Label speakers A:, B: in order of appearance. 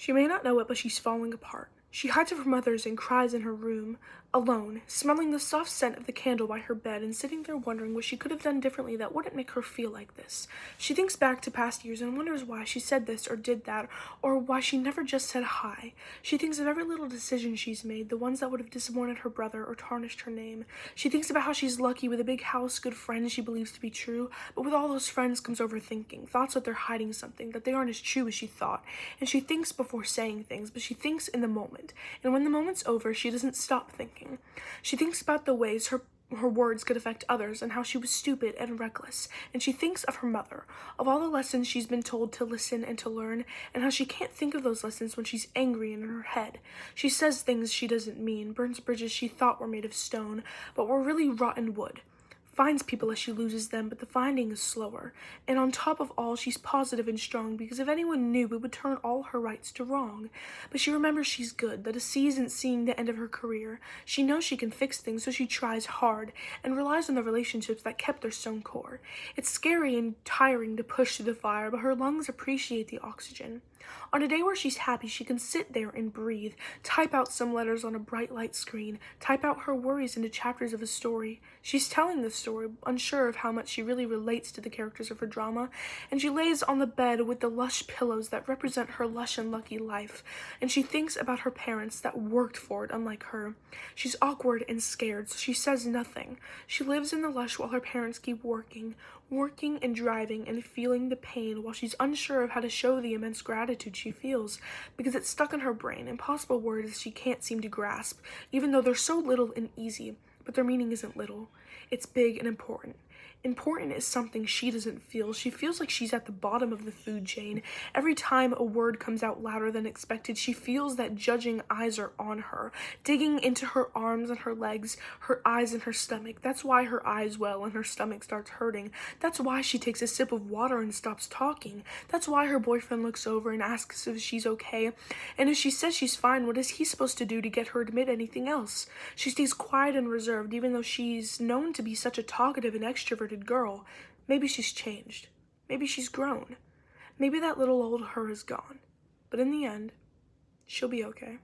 A: She may not know it, but she's falling apart. She hides from others and cries in her room, alone, smelling the soft scent of the candle by her bed and sitting there wondering what she could have done differently that wouldn't make her feel like this. She thinks back to past years and wonders why she said this or did that, or why she never just said hi. She thinks of every little decision she's made, the ones that would have disappointed her brother or tarnished her name. She thinks about how she's lucky with a big house, good friends she believes to be true, but with all those friends comes overthinking, thoughts that they're hiding something, that they aren't as true as she thought. And she thinks before saying things, but she thinks in the moment. And when the moment's over, she doesn't stop thinking. She thinks about the ways her words could affect others and how she was stupid and reckless. And she thinks of her mother, of all the lessons she's been told to listen and to learn, and how she can't think of those lessons when she's angry and in her head. She says things she doesn't mean, burns bridges she thought were made of stone, but were really rotten wood. Finds people as she loses them, but the finding is slower. And on top of all, she's positive and strong because if anyone knew, it would turn all her rights to wrong. But she remembers she's good, that a C isn't seeing the end of her career. She knows she can fix things, so she tries hard and relies on the relationships that kept their stone core. It's scary and tiring to push through the fire, but her lungs appreciate the oxygen. On a day where she's happy, she can sit there and breathe, type out some letters on a bright light screen, type out her worries into chapters of a story. She's telling the story, unsure of how much she really relates to the characters of her drama, and she lays on the bed with the lush pillows that represent her lush and lucky life, and she thinks about her parents that worked for it unlike her. She's awkward and scared, so she says nothing. She lives in the lush while her parents keep working and driving and feeling the pain while she's unsure of how to show the immense gratitude she feels because it's stuck in her brain, impossible words she can't seem to grasp, even though they're so little and easy, but their meaning isn't little. It's big and important. Important is something she doesn't feel. She feels like she's at the bottom of the food chain. Every time a word comes out louder than expected, she feels that judging eyes are on her, digging into her arms and her legs, her eyes and her stomach. That's why her eyes well and her stomach starts hurting. That's why she takes a sip of water and stops talking. That's why her boyfriend looks over and asks if she's okay. And if she says she's fine, what is he supposed to do to get her to admit anything else? She stays quiet and reserved, even though she's known to be such a talkative and extroverted girl. Maybe she's changed. Maybe she's grown. Maybe that little old her is gone. But in the end, she'll be okay.